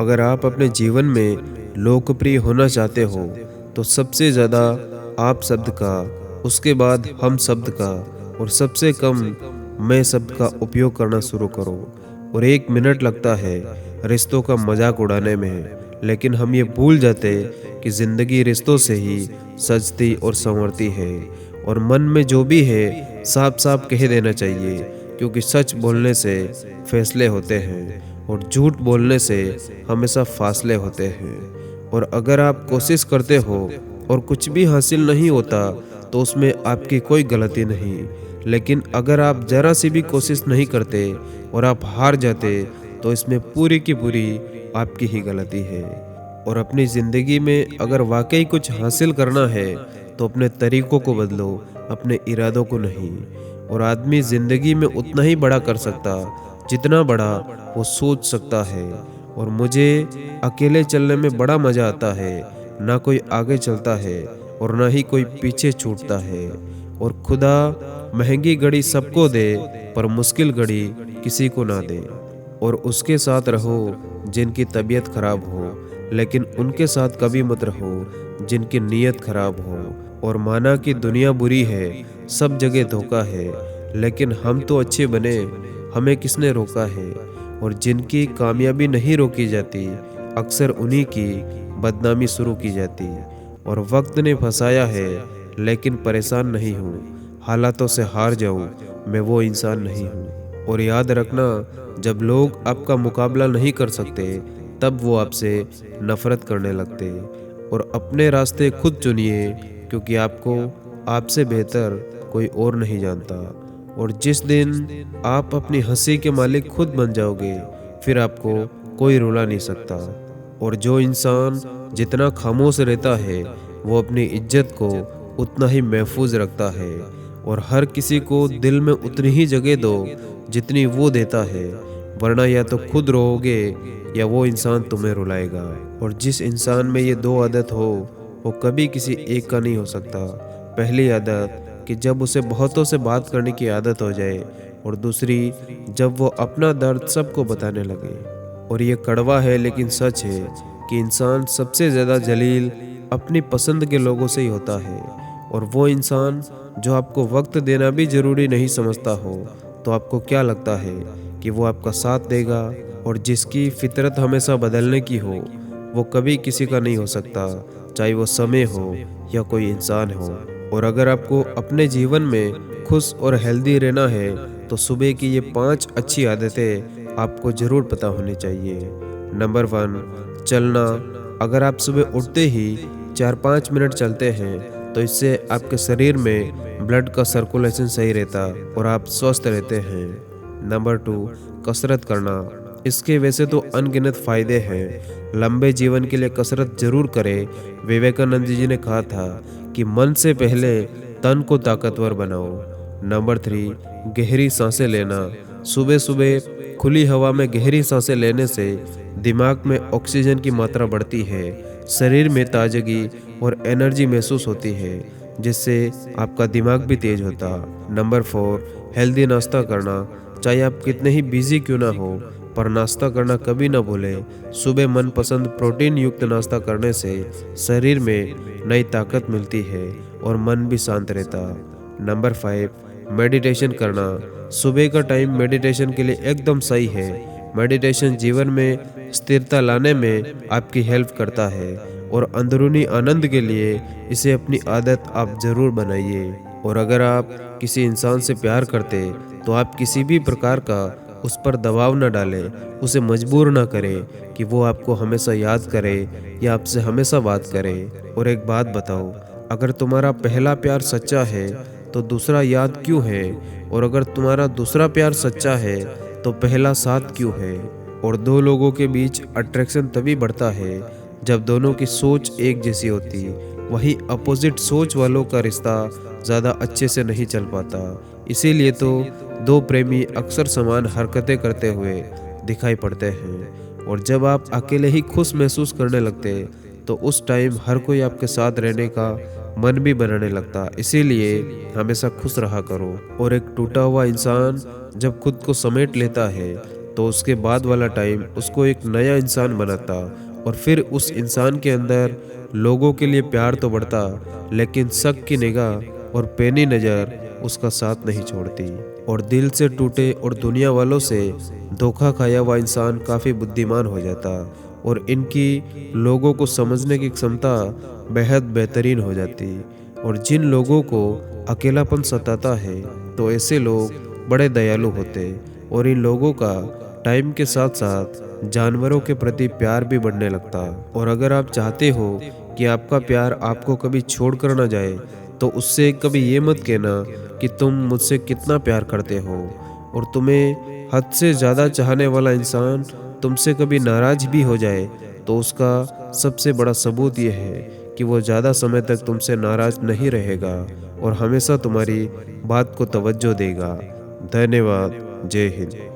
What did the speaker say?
अगर आप अपने जीवन में लोकप्रिय होना चाहते हो तो सबसे ज़्यादा आप शब्द का, उसके बाद हम शब्द का और सबसे कम मैं शब्द का उपयोग करना शुरू करो। और 1 मिनट लगता है रिश्तों का मजाक उड़ाने में, लेकिन हम ये भूल जाते कि ज़िंदगी रिश्तों से ही सजती और संवरती है। और मन में जो भी है साफ साफ कह देना चाहिए, क्योंकि सच बोलने से फैसले होते हैं और झूठ बोलने से हमेशा फासले होते हैं। और अगर आप कोशिश करते हो और कुछ भी हासिल नहीं होता तो उसमें आपकी कोई गलती नहीं, लेकिन अगर आप ज़रा सी भी कोशिश नहीं करते और आप हार जाते तो इसमें पूरी की पूरी आपकी ही गलती है। और अपनी ज़िंदगी में अगर वाकई कुछ हासिल करना है तो अपने तरीक़ों को बदलो, अपने इरादों को नहीं। और आदमी ज़िंदगी में उतना ही बड़ा कर सकता जितना बड़ा वो सोच सकता है। और मुझे अकेले चलने में बड़ा मज़ा आता है, ना कोई आगे चलता है और ना ही कोई पीछे छूटता है। और खुदा महंगी घड़ी सबको दे पर मुश्किल घड़ी किसी को ना दे। और उसके साथ रहो जिनकी तबीयत खराब हो, लेकिन उनके साथ कभी मत रहो जिनकी नीयत खराब हो। और माना कि दुनिया बुरी है, सब जगह धोखा है, लेकिन हम तो अच्छे बने, हमें किसने रोका है। और जिनकी कामयाबी नहीं रोकी जाती, अक्सर उन्हीं की बदनामी शुरू की जाती। और वक्त ने फंसाया है, लेकिन परेशान नहीं हूँ, हालातों से हार जाऊँ मैं वो इंसान नहीं हूँ। और याद रखना, जब लोग आपका मुकाबला नहीं कर सकते तब वो आपसे नफरत करने लगते। और अपने रास्ते खुद चुनिए, क्योंकि आपको आपसे बेहतर कोई और नहीं जानता। और जिस दिन आप अपनी हंसी के मालिक खुद बन जाओगे, फिर आपको कोई रुला नहीं सकता। और जो इंसान जितना खामोश रहता है वो अपनी इज्जत को उतना ही महफूज रखता है। और हर किसी को दिल में उतनी ही जगह दो जितनी वो देता है, वरना या तो खुद रोओगे या वो इंसान तुम्हें रुलाएगा। और जिस इंसान में ये 2 आदत हो वो कभी किसी एक का नहीं हो सकता। पहली आदत कि जब उसे बहुतों से बात करने की आदत हो जाए, और दूसरी जब वो अपना दर्द सबको बताने लगे। और ये कड़वा है लेकिन सच है कि इंसान सबसे ज़्यादा जलील अपनी पसंद के लोगों से ही होता है। और वो इंसान जो आपको वक्त देना भी ज़रूरी नहीं समझता हो, तो आपको क्या लगता है कि वो आपका साथ देगा। और जिसकी फितरत हमेशा बदलने की हो, वो कभी किसी का नहीं हो सकता, चाहे वो समय हो या कोई इंसान हो। और अगर आपको अपने जीवन में खुश और हेल्दी रहना है तो सुबह की ये 5 अच्छी आदतें आपको ज़रूर पता होनी चाहिए। नंबर 1, चलना। अगर आप सुबह उठते ही 4-5 मिनट चलते हैं तो इससे आपके शरीर में ब्लड का सर्कुलेशन सही रहता और आप स्वस्थ रहते हैं। नंबर 2, कसरत करना। इसके वैसे तो अनगिनत फ़ायदे हैं, लंबे जीवन के लिए कसरत जरूर करें। विवेकानंद जी ने कहा था कि मन से पहले तन को ताकतवर बनाओ। नंबर 3, गहरी सांसें लेना। सुबह सुबह खुली हवा में गहरी सांसें लेने से दिमाग में ऑक्सीजन की मात्रा बढ़ती है, शरीर में ताजगी और एनर्जी महसूस होती है, जिससे आपका दिमाग भी तेज होता। नंबर 4, हेल्दी नाश्ता करना। चाहे आप कितने ही बिजी क्यों ना हो, पर नाश्ता करना कभी ना भूलें। सुबह मनपसंद प्रोटीन युक्त नाश्ता करने से शरीर में नई ताकत मिलती है और मन भी शांत रहता। नंबर 5, मेडिटेशन करना। सुबह का टाइम मेडिटेशन के लिए एकदम सही है। मेडिटेशन जीवन में स्थिरता लाने में आपकी हेल्प करता है, और अंदरूनी आनंद के लिए इसे अपनी आदत आप ज़रूर बनाइए। और अगर आप किसी इंसान से प्यार करते तो आप किसी भी प्रकार का उस पर दबाव न डालें, उसे मजबूर ना करें कि वो आपको हमेशा याद करे या आपसे हमेशा बात करे। और एक बात बताओ, अगर तुम्हारा पहला प्यार सच्चा है तो दूसरा याद क्यों है? और अगर तुम्हारा दूसरा प्यार सच्चा है तो पहला साथ क्यों है? और 2 लोगों के बीच अट्रैक्शन तभी बढ़ता है जब दोनों की सोच एक जैसी होती। वही अपोजिट सोच वालों का रिश्ता ज़्यादा अच्छे से नहीं चल पाता। इसीलिए तो 2 प्रेमी अक्सर समान हरकतें करते हुए दिखाई पड़ते हैं। और जब आप अकेले ही खुश महसूस करने लगते तो उस टाइम हर कोई आपके साथ रहने का मन भी बनाने लगता। इसीलिए हमेशा खुश रहा करो। और एक टूटा हुआ इंसान जब खुद को समेट लेता है तो उसके बाद वाला टाइम उसको एक नया इंसान बनाता, और फिर उस इंसान के अंदर लोगों के लिए प्यार तो बढ़ता, लेकिन शक की निगाह और पैनी नज़र उसका साथ नहीं छोड़ती। और दिल से टूटे और दुनिया वालों से धोखा खाया हुआ इंसान काफ़ी बुद्धिमान हो जाता, और इनकी लोगों को समझने की क्षमता बेहद बेहतरीन हो जाती। और जिन लोगों को अकेलापन सताता है तो ऐसे लोग बड़े दयालु होते, और इन लोगों का टाइम के साथ साथ जानवरों के प्रति प्यार भी बढ़ने लगता। और अगर आप चाहते हो कि आपका प्यार आपको कभी छोड़ कर ना जाए, तो उससे कभी ये मत कहना कि तुम मुझसे कितना प्यार करते हो। और तुम्हें हद से ज़्यादा चाहने वाला इंसान तुमसे कभी नाराज भी हो जाए, तो उसका सबसे बड़ा सबूत यह है कि वो ज़्यादा समय तक तुमसे नाराज नहीं रहेगा और हमेशा तुम्हारी बात को तवज्जो देगा। धन्यवाद। जय हिंद।